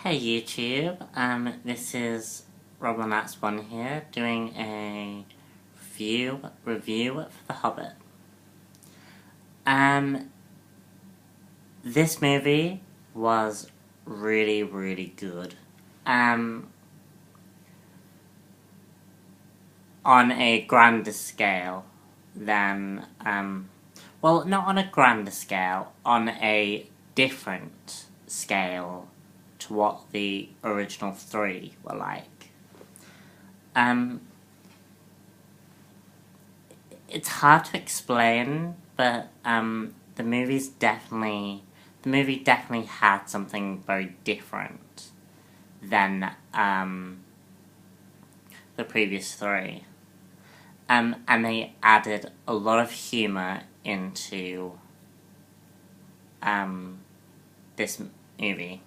Hey YouTube, this is Robinats1 here, doing a review for The Hobbit. This movie was really good. On a grander scale than, well, not on a grander scale, on a different scale to what the original three were like. It's hard to explain, but the movie definitely had something very different than the previous three. And they added a lot of humor into this movie.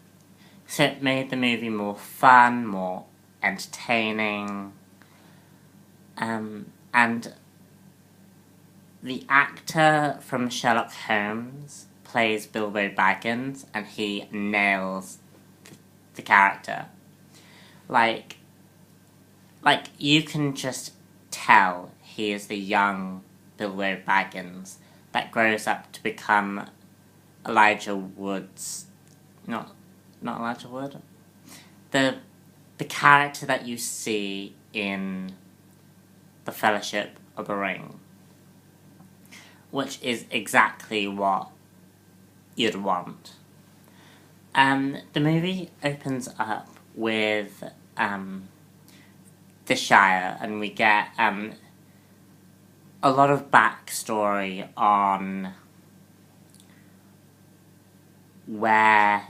So it made the movie more fun, more entertaining, and the actor from Sherlock Holmes plays Bilbo Baggins, and he nails the character. Like, you can just tell he is the young Bilbo Baggins that grows up to become Elijah Wood's, not Elijah Wood, the character that you see in The Fellowship of the Ring, which is exactly what you'd want. The movie opens up with the Shire, and we get a lot of backstory on where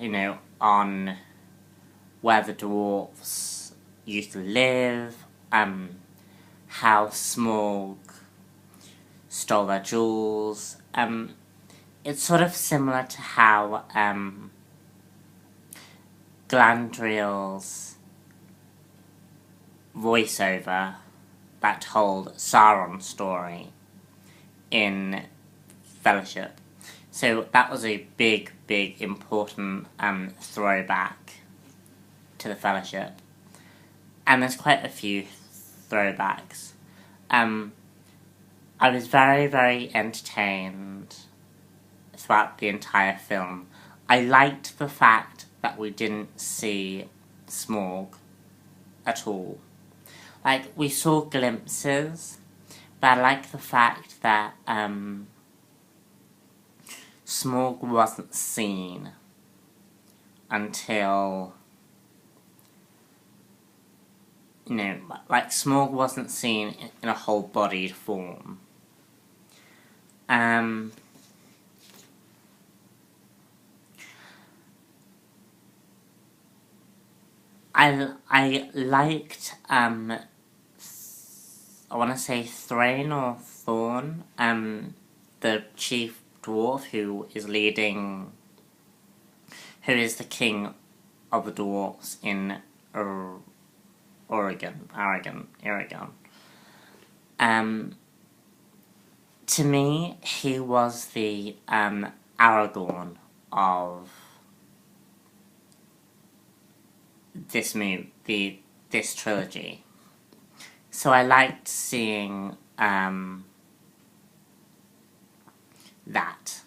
the dwarves used to live, how Smaug stole their jewels. It's sort of similar to how Glandriel's voiceover that told Sauron's story in Fellowship. So that was a big important throwback to the Fellowship. And there's quite a few throwbacks. I was very entertained throughout the entire film. I liked the fact that we didn't see Smaug at all. Like, we saw glimpses, but I like the fact that Smaug wasn't seen until, Smaug wasn't seen in a whole-bodied form. I liked, I want to say Thrain or Thorn, the chief dwarf who is the king of the dwarves in Oregon. To me, he was the Aragorn of this trilogy. So I liked seeing that.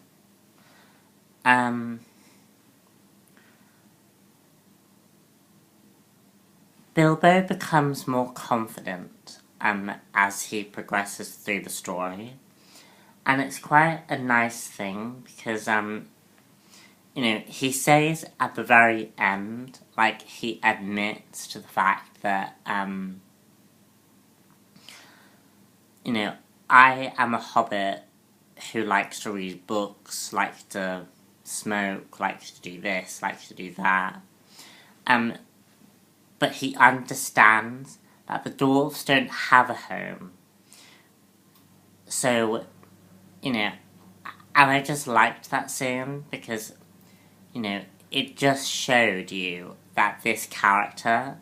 Bilbo becomes more confident as he progresses through the story, and it's quite a nice thing because he says at the very end, he admits to the fact that I am a hobbit who likes to read books, likes to smoke, likes to do this, likes to do that. But he understands that the dwarves don't have a home. So, and I just liked that scene because, it just showed you that this character,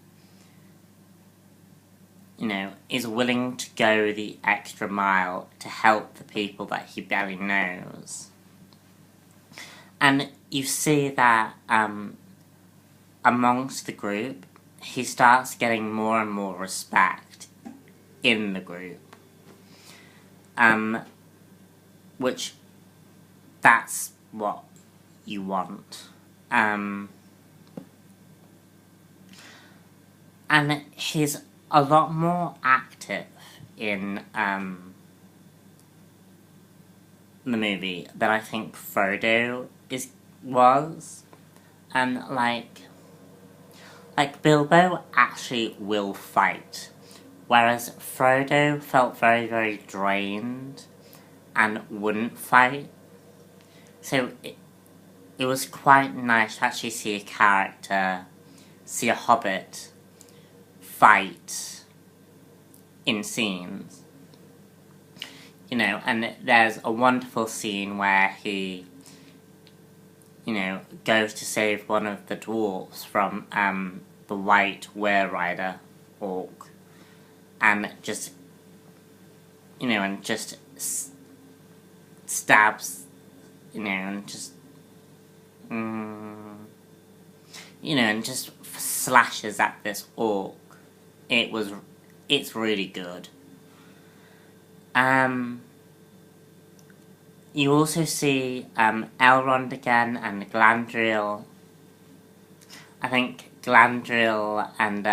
is willing to go the extra mile to help the people that he barely knows. And you see that amongst the group, he starts getting more and more respect in the group. Which, that's what you want. And he's a lot more active in the movie than I think Frodo was. And like Bilbo actually will fight, whereas Frodo felt very, very drained and wouldn't fight. So it was quite nice to actually see a character, see a Hobbit fight in scenes. You know, and there's a wonderful scene where he, you know, goes to save one of the dwarves from the White Were Rider orc, and just, you know, and just stabs, you know, and just, you know, and just slashes at this orc. It's really good. You also see Elrond again and Galadriel. I think Galadriel and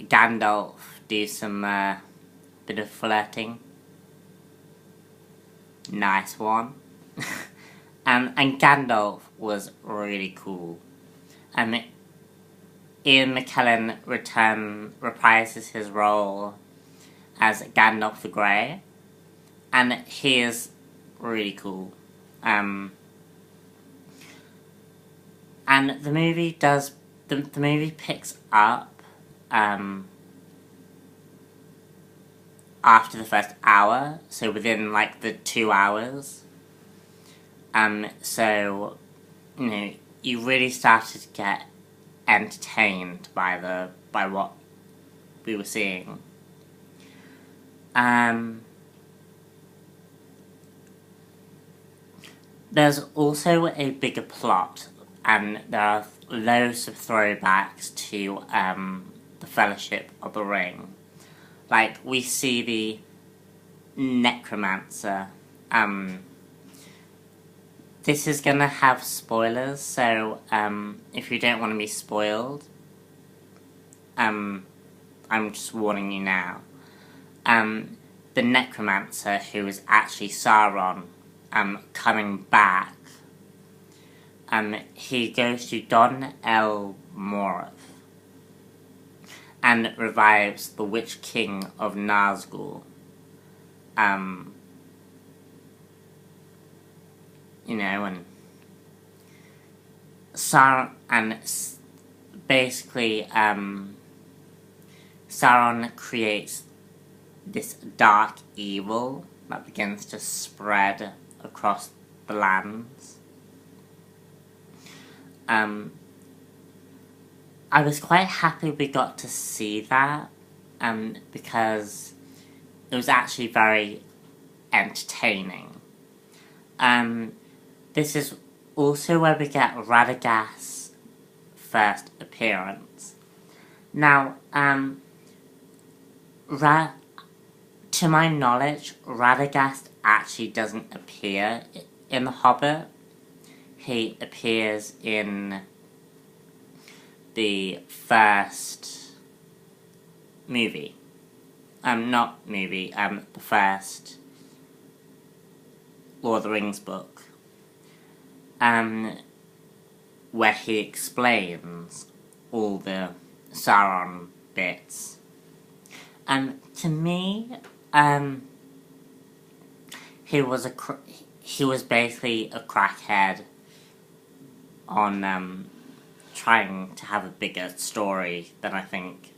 Gandalf do some bit of flirting. Nice one. And Gandalf was really cool. Ian McKellen reprises his role as Gandalf the Grey, and he is really cool. And the movie the movie picks up after the first hour, so within like the 2 hours. So, you know, you really started to get entertained by what we were seeing. There's also a bigger plot, and there are loads of throwbacks to the Fellowship of the Ring. Like, we see the Necromancer. This is gonna have spoilers, so if you don't want to be spoiled, I'm just warning you now. The Necromancer, who is actually Sauron, coming back, he goes to Don El Moreth and revives the Witch King of Nazgul. You know, and basically, Sauron creates this dark evil that begins to spread across the lands. I was quite happy we got to see that, because it was actually very entertaining. This is also where we get Radagast's first appearance. Now, to my knowledge, Radagast actually doesn't appear in The Hobbit. He appears in the first movie. The first Lord of the Rings book. Where he explains all the Sauron bits. To me, he was basically a crackhead on trying to have a bigger story than I think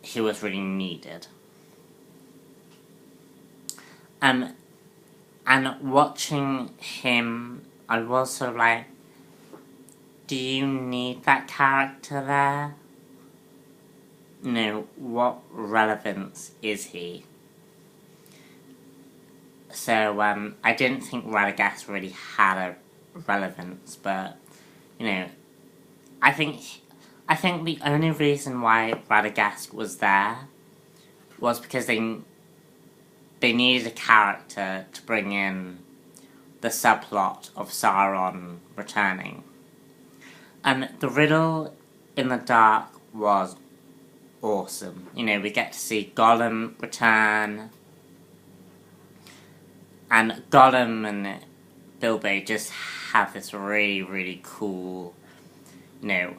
he was really needed. And watching him, I was sort of like, do you need that character there? You know, what relevance is he? So, I didn't think Radagast really had a relevance, but, you know, I think the only reason why Radagast was there was because they needed a character to bring in the subplot of Sauron returning. And the riddle in the dark was awesome. You know, we get to see Gollum return, and Gollum and Bilbo just have this really, really cool, you know,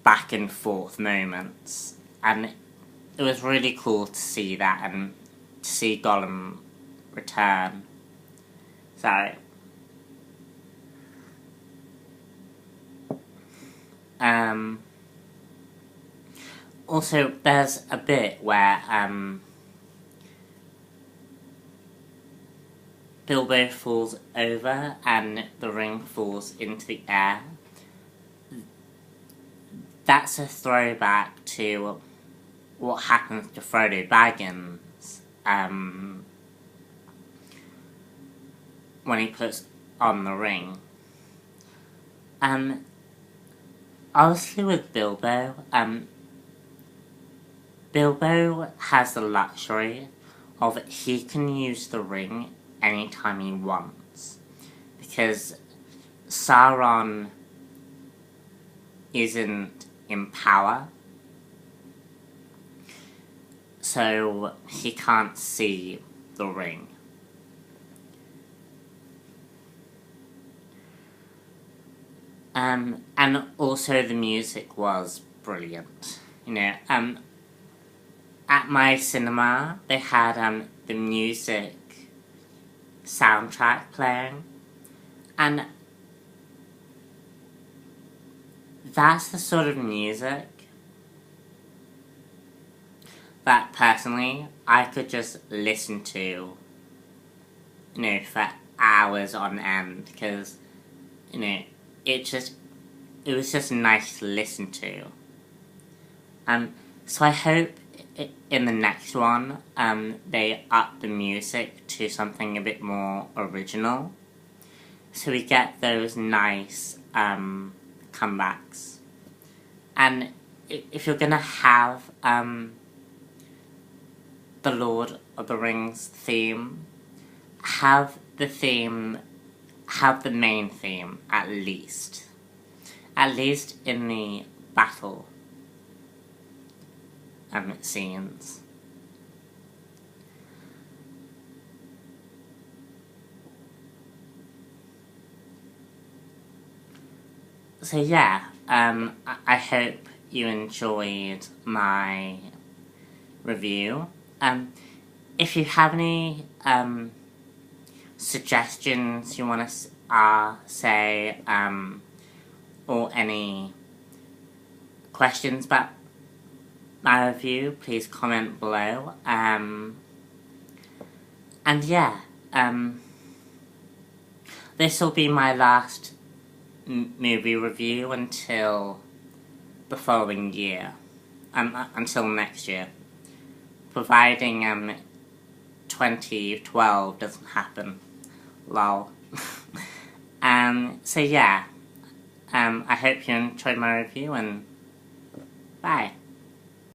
back and forth moments, and it was really cool to see that and to see Gollum return. Sorry. Also, there's a bit where, Bilbo falls over and the ring falls into the air. That's a throwback to what happens to Frodo Baggins, when he puts on the ring. Obviously with Bilbo, Bilbo has the luxury of he can use the ring anytime he wants, because Sauron isn't in power, so he can't see the ring. And also the music was brilliant. You know, at my cinema, they had the music soundtrack playing, and that's the sort of music that personally I could just listen to, you know, for hours on end, because, you know, it was just nice to listen to. So I hope in the next one, they up the music to something a bit more original, so we get those nice, comebacks. And if you're gonna have, the Lord of the Rings theme, have the main theme, at least in the battle scenes. So yeah, I hope you enjoyed my review. If you have any suggestions you want to say, or any questions about my review, please comment below. And yeah, this will be my last movie review until the following year, until next year, providing 2012 doesn't happen. Lol. So yeah, I hope you enjoyed my review, and bye.